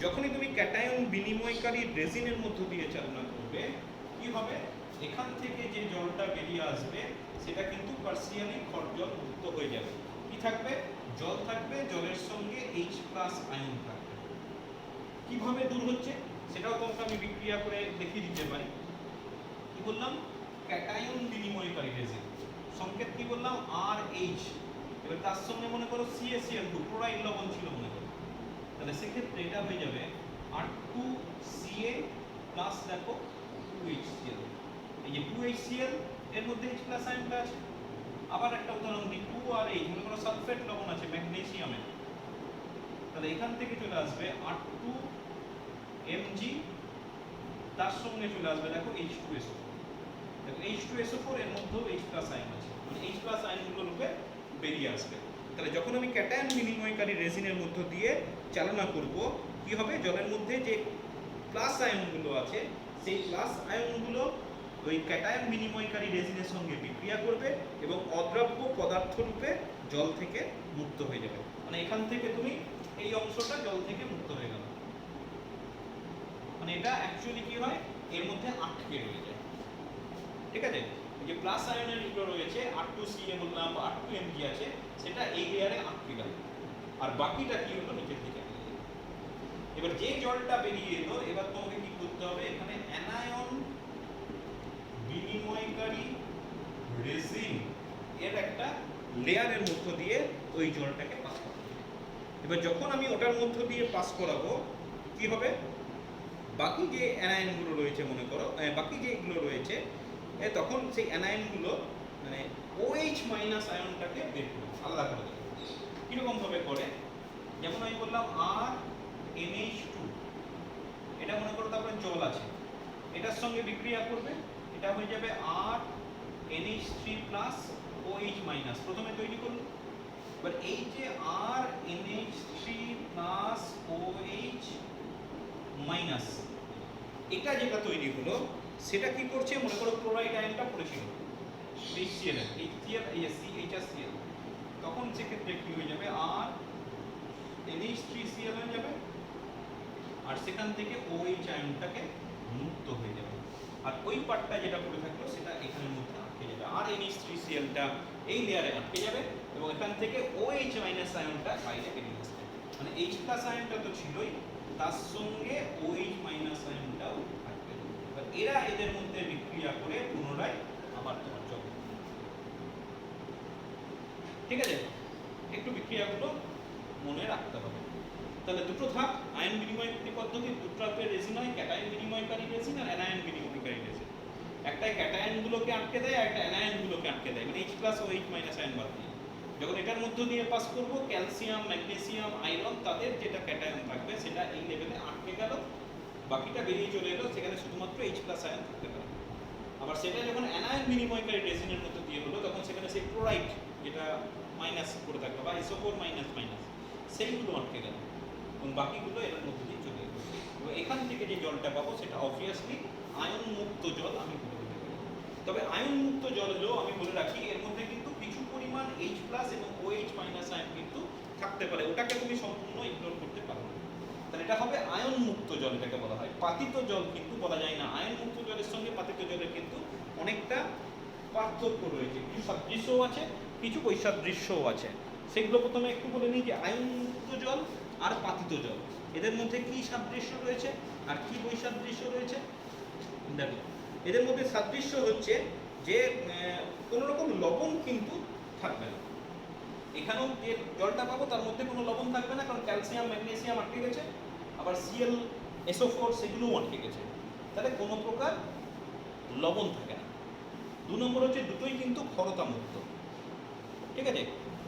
যখনই তুমি ক্যাটায়ন বিনিময়কারী রেজিনের মধ্য দিয়ে চালনা করবে, কি হবে, এখান থেকে যে জলটা বেরিয়ে আসবে সেটা কিন্তু পার্সিয়ালি খড় জল মুক্ত হয়ে যাবে। থাকবে? জল থাকবে, জলের সঙ্গে H প্লাস আয়ন থাকবে। কিভাবে দূর হচ্ছে সেটাও তোমাকে আমি বিক্রিয়া করে দেখিয়ে দিতে পারি। কি বললাম? ক্যাটায়ন বিনিময়কারী রেজিন, সংকেত কি বললাম? RH। এবার তার সঙ্গে মনে করো CaCl2 ক্লোরাইড লবণ ছিল মনে করো, তাহলে সেক্ষেত্রে এটা হয়ে যাবে R2Ca প্লাস দেখো 2HCl। এই যে 2HCl এর মধ্যে H প্লাস আয়নটা আছে। আবার একটা উদাহরণ দিই, 2RH মনে করো সালফেট লবণ আছে ম্যাগনেসিয়ামের, তাহলে এখান থেকে চলে আসবে R2Mg, তার সঙ্গে চলে আসবে দেখো H2SO4। দেখো H2SO4 এর মধ্যেও H প্লাস আয়ন আছে, মানে H প্লাস আয়নগুলো রূপে বেরিয়ে আসবে। তাহলে যখন আমি ক্যাটায়ন বিনিময়কারী রেজিনের মধ্য দিয়ে চালনা করব, কি হবে? জলের মধ্যে যে প্লাস আয়নগুলো আছে সেই প্লাস আয়নগুলো ওই ক্যাটায়ন বিনিময়কারী রেজিনের সঙ্গে বিক্রিয়া করবে এবং অদ্রাব্য পদার্থ রূপে জল থেকে মুক্ত হয়ে যাবে। মানে এখান থেকে তুমি এই অংশটা জল থেকে মুক্ত হয়ে গেল, মানে এটা অ্যাকচুয়ালি কি হয়? এর মধ্যে আটকে রয়ে যায়। ঠিক আছে? যে প্লাস আয়নের যেগুলো রয়েছে R2Ca বললাম বা R2Mg আছে, সেটা এই লেয়ারে আটকে গেল, আর বাকিটা কি হলো? নিচের দিকে। এবার যে জলটা বেরিয়ে এলো, এবার তোমাকে কি করতে হবে? এখানে অ্যানায়ন বিনিময়কারী রেজিন এর একটা লেয়ারের মধ্য দিয়ে ওই জলটাকে পাস করাবো। এবার যখন আমি ওটার মধ্য দিয়ে পাস করাবো, কি হবে? বাকি যে অ্যানায়নগুলো রয়েছে মনে করো, বাকি যেগুলো রয়েছে, তখন সেই অ্যানায়নগুলো মানে OH মাইনাস আয়নটাকে বের করে আলাদা করে দেবে। কীরকম ভাবে করে? যেমন আমি বললাম RNH2, এটা মনে করো তারপরে জল আছে, এটার সঙ্গে বিক্রিয়া করবে, এটা হয়ে যাবে RNH3 প্লাস OH মাইনাস, প্রথমে তৈরি করলো। এবার এই যে RNH3 প্লাস OH মাইনাস, এটা যেটা তৈরি হলো সেটা কি করছে? মনে করো ক্লোরাইড আয়নটা পড়েছিল HCl, HCl, তখন সেক্ষেত্রে কি হয়ে যাবে? NH3Cl হয়ে যাবে, আর সেখান থেকে OH আয়নটাকে মুক্ত হয়ে যাবে, আর ওই পার্টটা যেটা পড়ে থাকলো সেটা এখানের মধ্যে আটকে যাবে, আর NH3Clটা এই লেয়ারে আটকে যাবে এবং এখান থেকে OH মাইনাস আয়নটা বাইরে বেরিয়ে আসবে। মানে H প্লাস আয়নটা তো ছিলই, তার সঙ্গে OH মাইনাস আয়নটাও থাকবে। এবার এরা এদের মধ্যে বিক্রিয়া করে পুনরায় আবার তোমার জল। ঠিক আছে? একটু বিক্রিয়াগুলো মনে রাখতে হবে। তাহলে দুটো ধাপ আয়ন বিনিময়কারী পদ্ধতি, দুটো ধাপের রেজিন হয়, ক্যাটায়ন বিনিময়কারী রেজিন আর অ্যানায়ন বিনিময়কারী রেজিন। একটা ক্যাটায়নগুলোকে আটকে দেয়, একটা অ্যানায়নগুলোকে আটকে দেয়, মানে H প্লাস ও H মাইনাস আয়ন বাদ দিয়ে। যখন এটার মধ্য দিয়ে পাস করব, ক্যালসিয়াম, ম্যাগনেসিয়াম, আয়রন, তাদের যেটা ক্যাটায়ন থাকবে সেটা এই লেভেলে আটকে গেল, বাকিটা বেরিয়ে চলে এলো, সেখানে শুধুমাত্র H প্লাস আয়ন থাকতে পারে। আবার সেটা যখন অ্যানায়ন বিনিময়কারী রেজিনের মধ্য দিয়ে হলো, তখন সেখানে সেই ক্লোরাইড যেটা মাইনাস করে থাকবে বা SO4 মাইনাস মাইনাস, সেইগুলো আটকে গেল এবং বাকিগুলো এর মধ্যে দিয়ে চলে এলো। এবং এখান থেকে যে জলটা পাবো সেটা অবভিয়াসলি আয়ন মুক্ত জল আমি বলে দিতে পারি। তবে আয়ন মুক্ত জলেও আমি বলে রাখি, এর মধ্যে কিন্তু কিছু পরিমাণ H প্লাস এবং OH মাইনাস আয়ন কিন্তু থাকতে পারে, ওটাকে তুমি সম্পূর্ণ ইগনোর করতে পারো না। তাহলে এটা হবে আয়ন মুক্ত জল, এটাকে বলা হয়। পাতিত জল কিন্তু বলা যায় না। আয়ন মুক্ত জলের সঙ্গে পাতিত জলের কিন্তু অনেকটা পার্থক্য রয়েছে, কিছু সাদৃশ্যও আছে, কিছু বৈসাদৃশ্যও আছে। সেগুলো প্রথমে একটু বলে নিই যে আয়ন মুক্ত জল আর পাতিত জল, এদের মধ্যে কি সাদৃশ্য রয়েছে আর কি বৈসাদৃশ্য রয়েছে। দেখো, এদের মধ্যে সাদৃশ্য হচ্ছে যে কোনো রকম লবণ কিন্তু থাকবে না। এখানেও যে জলটা পাবো তার মধ্যে কোনো লবণ থাকবে না, কারণ ক্যালসিয়াম, ম্যাগনেসিয়াম আটকে গেছে, আবার Cl, SO4 সেগুলোও আটকে গেছে, তাহলে কোনো প্রকার লবণ থাকে না। 2 নম্বর হচ্ছে দুটোই কিন্তু ক্ষরতা মুক্ত। ঠিক আছে?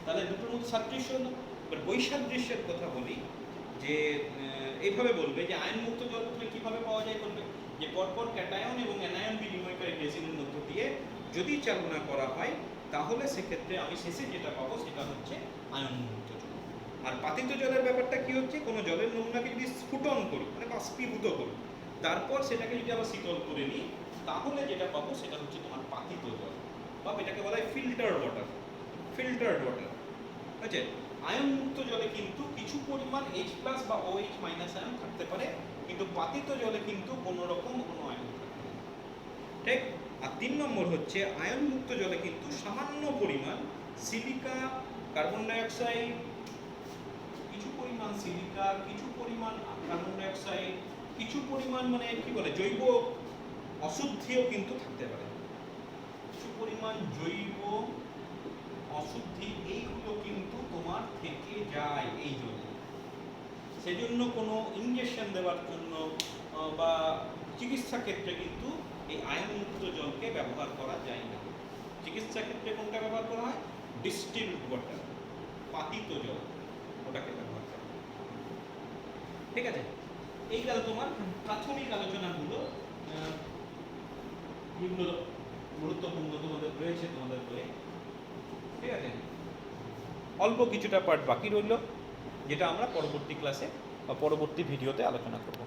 তাহলে দুটোর মধ্যে সাদৃশ্য হলো। এবার বৈসাদৃশ্যের কথা বলি, যে এইভাবে বলবে যে আয়ন মুক্ত জল প্রথমে কীভাবে পাওয়া যায়? বলবে যে পরপর ক্যাটায়ন এবং অ্যানায়ন বিনিময়কারী রেজিনের মধ্য দিয়ে যদি চালনা করা হয়, তাহলে সেক্ষেত্রে আমি শেষে যেটা পাবো সেটা হচ্ছে আয়ন মুক্ত জল। আর পাতিত জলের ব্যাপারটা কি হচ্ছে? কোনো জলের নমুনাকে যদি স্ফুটন করি, মানে বাষ্পীভূত করি, তারপর সেটাকে যদি আবার শীতল করে নিই, তাহলে যেটা পাবো সেটা হচ্ছে তোমার পাতিত জল, বা এটাকে বলা হয় ফিল্টার্ড ওয়াটার। ফিল্টার্ড ওয়াটার, ঠিক আছে? আয়ন মুক্ত জলে কিন্তু কিছু পরিমাণ H প্লাস বা OH মাইনাস আয়ন থাকতে পারে, কিন্তু পাতিত জলে কিন্তু কোনো রকম কোনো আয়ন থাকবে না। ঠিক? আর 3 নম্বর হচ্ছে আয়ন মুক্ত জলে কিন্তু সামান্য পরিমাণ সিলিকা, কার্বন ডাইঅক্সাইড, কিছু পরিমাণ সিলিকা, কিছু পরিমাণ কার্বন ডাইঅক্সাইড, কিছু পরিমাণ মানে কি বলে জৈব অশুদ্ধিও কিন্তু থাকতে পারে। কিছু পরিমাণ জৈব অশুদ্ধি এইগুলো কিন্তু তোমার থেকে যায় এই জন্য। সেজন্য কোনো ইনজেকশন দেওয়ার জন্য বা চিকিৎসা ক্ষেত্রে কিন্তু এই আয়নমুক্ত জলকে ব্যবহার করা যায় না। চিকিৎসা ক্ষেত্রে কোনটা ব্যবহার করা হয়? ডিস্টিলড ওয়াটার, পাতিত জল, ওটাকে ব্যবহার করা হয়। ঠিক আছে, এই গেল তোমার প্রাথমিক আলোচনাগুলো, যেগুলো গুরুত্বপূর্ণ তোমাদের রয়েছে তোমাদের বইয়ে। ঠিক আছে, অল্প কিছুটা পার্ট বাকি রইল, যেটা আমরা পরবর্তী ক্লাসে বা পরবর্তী ভিডিওতে আলোচনা করব।